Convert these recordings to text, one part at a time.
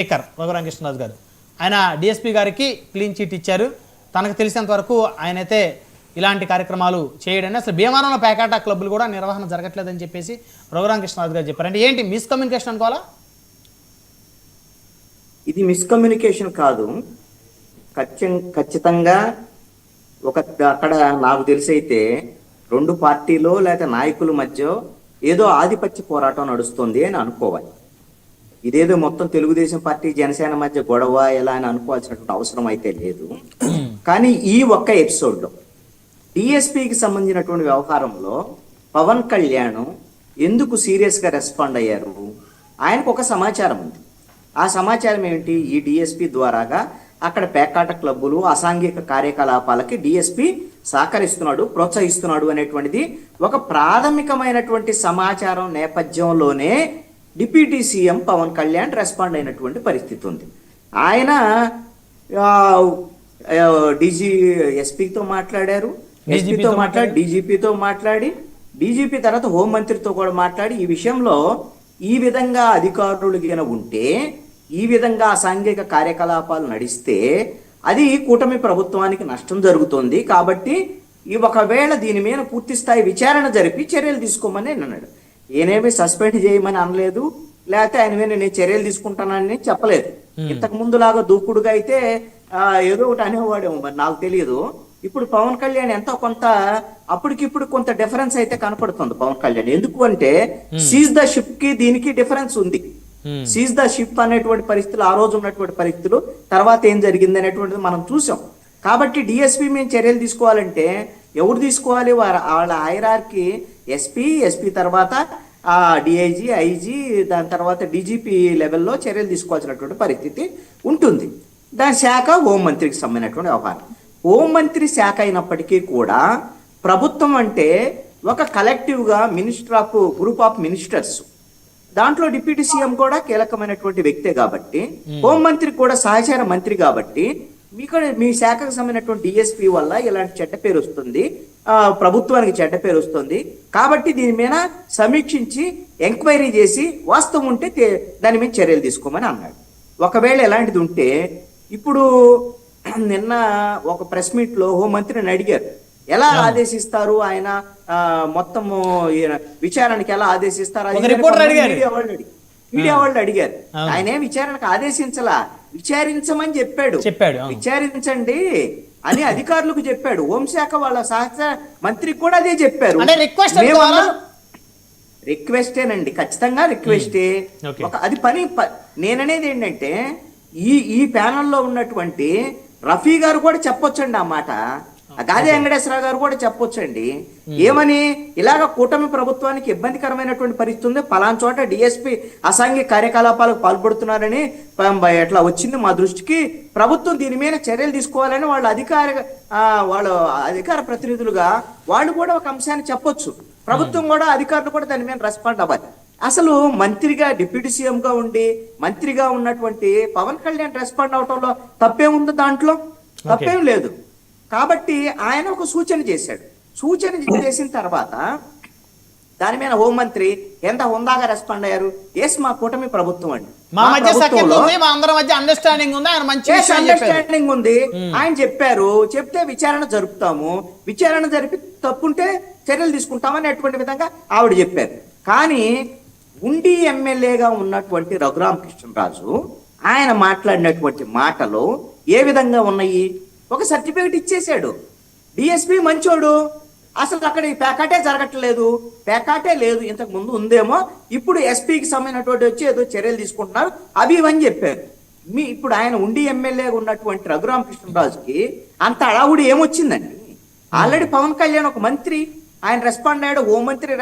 Speaker Raghuramakrishnaraju గారు ఆయన DSP గారికి క్లీన్ చిట్ ఇచ్చారు. తనకు తెలిసినంత వరకు ఆయనైతే ఇలాంటి కార్యక్రమాలు చేయడని, అసలు భీమవరంలో పేకాట క్లబ్లు కూడా నిర్వహణ జరగట్లేదని చెప్పేసి రఘురామకృష్ణరాజు గారు చెప్పారు. అంటే ఏంటి మిస్కమ్యూనికేషన్ అనుకోవాలా? ఇది మిస్కమ్యూనికేషన్ కాదు, ఖచ్చితంగా అక్కడ నాకు తెలిసి అయితే రెండు పార్టీలు లేదా నాయకుల మధ్య ఏదో ఆధిపత్య పోరాటం నడుస్తుంది అని అనుకోవాలి. ఇదేదో మొత్తం తెలుగుదేశం పార్టీ జనసేన మధ్య గొడవ ఎలా అని అనుకోవాల్సినటువంటి అవసరం అయితే లేదు. కానీ ఈ ఒక్క ఎపిసోడ్లో డిఎస్పీకి సంబంధించినటువంటి వ్యవహారంలో పవన్ కళ్యాణ్ ఎందుకు సీరియస్గా రెస్పాండ్ అయ్యారు? ఆయనకు ఒక సమాచారం ఉంది. ఆ సమాచారం ఏమిటి? ఈ డిఎస్పీ ద్వారాగా అక్కడ పేకాట క్లబ్బులు అసాంఘిక కార్యకలాపాలకి డిఎస్పీ సహకరిస్తున్నాడు, ప్రోత్సహిస్తున్నాడు అనేటువంటిది ఒక ప్రాథమికమైనటువంటి సమాచారం నేపథ్యంలోనే deputy CM Pawan Kalyan respond అయినటువంటి పరిస్థితి ఉంది. ఆయన ఎస్పీతో మాట్లాడారు, ఎస్పీతో మాట్లాడి డీజీపీతో మాట్లాడి, డీజీపీ తర్వాత హోంమంత్రితో కూడా మాట్లాడి ఈ విషయంలో ఈ విధంగా అధికారులు గిన ఉంటే, ఈ విధంగా అసాంఘిక కార్యకలాపాలు నడిస్తే అది కూటమి ప్రభుత్వానికి నష్టం జరుగుతుంది కాబట్టి ఒకవేళ దీని మీద పూర్తి స్థాయి విచారణ జరిపి చర్యలు తీసుకోమని అన్నాడు. ఈయనేమి సస్పెండ్ చేయమని అనలేదు, లేకపోతే ఆయన మీద నేను చర్యలు తీసుకుంటానని చెప్పలేదు. ఇంతకు ముందులాగా దూకుడుగా అయితే ఏదో ఒకటి అనేవాడేమో, మరి నాకు తెలియదు. ఇప్పుడు పవన్ కళ్యాణ్ ఎంతో కొంత అప్పటికిప్పుడు కొంత డిఫరెన్స్ అయితే కనపడుతుంది పవన్ కళ్యాణ్. ఎందుకు అంటే సీజ్ ద షిప్ కి దీనికి డిఫరెన్స్ ఉంది. సీజ్ ద షిప్ అనేటువంటి పరిస్థితులు, ఆ రోజు ఉన్నటువంటి పరిస్థితులు, తర్వాత ఏం జరిగింది అనేటువంటిది మనం చూసాం. కాబట్టి డిఎస్పీ మేము చర్యలు తీసుకోవాలంటే ఎవరు తీసుకోవాలి? వాళ్ళ హైరార్కీ ఎస్పీ తర్వాత డిఐజీ, ఐజీ, దాని తర్వాత డీజీపీ లెవెల్లో చర్యలు తీసుకోవాల్సినటువంటి పరిస్థితి ఉంటుంది. దాని శాఖ హోంమంత్రికి సంబంధించినటువంటి వ్యవహారం. హోంమంత్రి శాఖ అయినప్పటికీ కూడా ప్రభుత్వం అంటే ఒక కలెక్టివ్గా గ్రూప్ ఆఫ్ మినిస్టర్స్, దాంట్లో డిప్యూటీ సీఎం కూడా కీలకమైనటువంటి వ్యక్తే కాబట్టి, హోంమంత్రి కూడా సహచార మంత్రి కాబట్టి మీ శాఖకు సంబంధించినటువంటి డిఎస్పీ వల్ల ఇలాంటి చెడ్డ పేరు వస్తుంది, ప్రభుత్వానికి చెడ్డ పేరు వస్తుంది. కాబట్టి దీని మీద సమీక్షించి ఎంక్వైరీ చేసి వాస్తవం ఉంటే దాని మీద చర్యలు తీసుకోమని అన్నాడు. ఒకవేళ ఎలాంటిది ఉంటే, ఇప్పుడు నిన్న ఒక ప్రెస్ మీట్ లో హోంమంత్రిని అడిగారు, ఎలా ఆదేశిస్తారు ఆయన మొత్తము విచారణకి ఎలా ఆదేశిస్తారు? మీడియా వాళ్ళు అడిగారు. ఆయన ఏం విచారణకు ఆదేశించలా, విచారించమని చెప్పాడు. విచారించండి అని అధికారులకు చెప్పాడు. హోంశాఖ వాళ్ళ సహచర మంత్రికి కూడా అదే చెప్పారు. రిక్వెస్టేనండి, ఖచ్చితంగా రిక్వెస్టే. అది పని. నేననేది ఏంటంటే ఈ ప్యానల్లో ఉన్నటువంటి రఫీ గారు కూడా చెప్పొచ్చండి ఆ మాట, గాదే వెంకటేశ్వరరావు గారు కూడా చెప్పొచ్చండి. ఏమని? ఇలాగ కూటమి ప్రభుత్వానికి ఇబ్బందికరమైనటువంటి పరిస్థితి ఉంది, పలానా చోట డిఎస్పీ అసాంఘిక కార్యకలాపాలకు పాల్పడుతున్నారని ఎట్లా వచ్చింది మా దృష్టికి, ప్రభుత్వం దీని మీద చర్యలు తీసుకోవాలని వాళ్ళ అధికార ప్రతినిధులుగా వాళ్ళు కూడా ఒక అంశాన్ని చెప్పొచ్చు. ప్రభుత్వం కూడా, అధికారులు కూడా దాని మీద రెస్పాండ్ అవ్వాలి. అసలు మంత్రిగా, డిప్యూటీ సీఎంగా ఉండి మంత్రిగా ఉన్నటువంటి పవన్ కళ్యాణ్ రెస్పాండ్ అవటంలో తప్పేముంది? దాంట్లో తప్పేం లేదు. కాబట్టి ఆయన ఒక సూచన చేశాడు. సూచన చేసిన తర్వాత దాని మీద హోంమంత్రి ఎంత హుందాగా రెస్పాండ్ అయ్యారు. మా కూటమి ప్రభుత్వం అండి, అండర్స్టాండింగ్ ఉంది. ఆయన చెప్పారు, చెప్తే విచారణ జరుపుతాము, విచారణ జరిపి తప్పుంటే చర్యలు తీసుకుంటామని అటువంటి విధంగా ఆవిడ చెప్పారు. కానీ ఉండి ఎమ్మెల్యేగా ఉన్నటువంటి రఘురామకృష్ణరాజు ఆయన మాట్లాడినటువంటి మాటలు ఏ విధంగా ఉన్నాయి? ఒక సర్టిఫికెట్ ఇచ్చేసాడు. డిఎస్పీ మంచోడు, అసలు అక్కడ ఈ పేకాటే జరగట్లేదు, పేకాటే లేదు, ఇంతకు ముందు ఉందేమో, ఇప్పుడు ఎస్పీకి సంబంధించినటువంటి వచ్చి ఏదో చర్యలు తీసుకుంటున్నారు అవి ఇవని చెప్పారు. ఇప్పుడు ఆయన ఉండి ఎమ్మెల్యేగా ఉన్నటువంటి రఘురామకృష్ణరాజుకి అంత అడావుడి ఏమొచ్చిందండి? ఆల్రెడీ పవన్ కళ్యాణ్ ఒక మంత్రి, ఆయన రెస్పాండ్ అయ్యాడు, హోంమంత్రి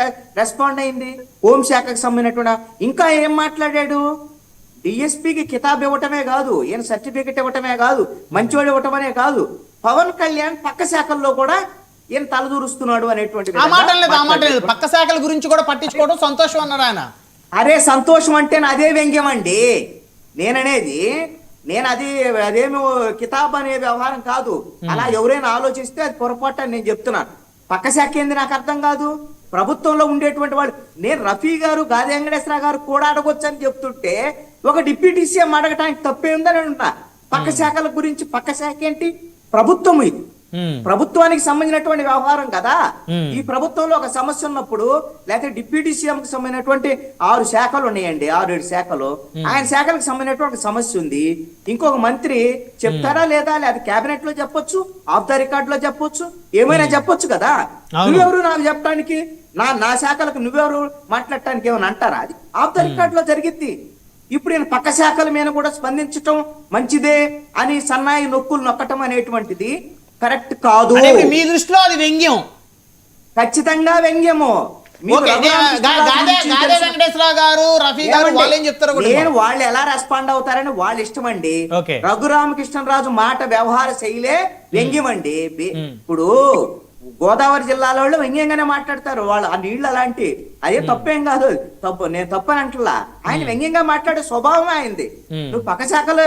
రెస్పాండ్ అయింది, హోంశాఖకు సంబంధించినటువంటి ఇంకా ఏం మాట్లాడాడు? డిఎస్పీకి కితాబ్ ఇవ్వటమే కాదు, ఈయన సర్టిఫికెట్ ఇవ్వటమే కాదు, మంచివాడు ఇవ్వటమనే కాదు, పవన్ కళ్యాణ్ పక్క శాఖల్లో కూడా ఈయన తలదూరుస్తున్నాడు అనేటువంటి పక్క శాఖల గురించి కూడా పట్టించుకోవడం సంతోషం అన్నారు ఆయన. అరే సంతోషం అంటే అదే వ్యంగ్యం అండి. అదేమో కితాబ్ అనే వ్యవహారం కాదు. అలా ఎవరైనా ఆలోచిస్తే అది పొరపాటు అని నేను చెప్తున్నాను. పక్క శాఖ ఏంది నాకు అర్థం కాదు. ప్రభుత్వంలో ఉండేటువంటి వాళ్ళు, నేను రఫీ గారు, గాదే వెంకటేశ్వర గారు కూడా అడగొచ్చు అని చెప్తుంటే ఒక డిప్యూటీ సీఎం అడగటానికి తప్పే ఉందని అంటున్నా. పక్క శాఖల గురించి, పక్క శాఖ ఏంటి? ప్రభుత్వం ఇది, ప్రభుత్వానికి సంబంధించినటువంటి వ్యవహారం కదా. ఈ ప్రభుత్వంలో ఒక సమస్య ఉన్నప్పుడు, లేకపోతే డిప్యూటీ సీఎం కి సంబంధించినటువంటి 6 శాఖలు ఉన్నాయండి, 6-7 శాఖలు. ఆయన శాఖలకు సంబంధించినటువంటి ఒక సమస్య ఉంది, ఇంకొక మంత్రి చెప్తారా లేదా? లేదా కేబినెట్ లో చెప్పొచ్చు, ఆఫ్ ద రికార్డ్ లో చెప్పొచ్చు, ఏమైనా చెప్పొచ్చు కదా. నువ్వెవరు నాకు చెప్పడానికి? నా శాఖలకు నువ్వెవరు మాట్లాడటానికి ఏమైనా అంటారా? అది ఆఫ్ ద రికార్డ్ లో జరిగింది. ఇప్పుడు నేను పక్క శాఖల మీద కూడా స్పందించటం మంచిదే అని సన్నాయి నొక్కులు నొక్కటం అనేటువంటిది కరెక్ట్ కాదు. మీ దృష్టిలో అది వ్యంగ్యం, ఖచ్చితంగా వ్యంగ్యము. వెంకటేశ్వరరావు గారు, రఫీ గారు వాళ్ళు ఏం చెప్తారు? నేను వాళ్ళు ఎలా రెస్పాండ్ అవుతారని వాళ్ళ ఇష్టం అండి. రఘురామకృష్ణరాజు మాట వ్యవహార శైలే వ్యంగ్యం అండి. ఇప్పుడు గోదావరి జిల్లాలో వాళ్ళు వ్యంగ్యంగానే మాట్లాడతారు, వాళ్ళు ఆ నీళ్లు అలాంటి, అదే తప్పేం కాదు. నేను తప్పని అంటలా, ఆయన వ్యంగ్యంగా మాట్లాడే స్వభావం ఆయనది. నువ్వు పక్క శాఖల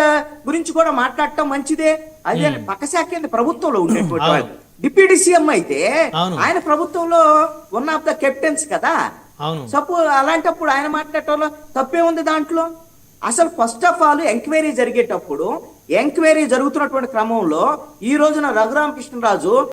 గురించి కూడా మాట్లాడటం మంచిదే. అదే పక్క శాఖ ప్రభుత్వంలో ఉండేటువంటి వాళ్ళు. డిప్యూటీ సీఎం అయితే ఆయన ప్రభుత్వంలో వన్ ఆఫ్ ద కెప్టెన్స్ కదా. సపోజ్ అలాంటప్పుడు ఆయన మాట్లాడటంలో తప్పే ఉంది దాంట్లో. అసలు ఫస్ట్ ఆఫ్ ఆల్ ఎంక్వైరీ జరిగేటప్పుడు, ఎంక్వైరీ జరుగుతున్నటువంటి క్రమంలో ఈ రోజున రఘురామకృష్ణరాజు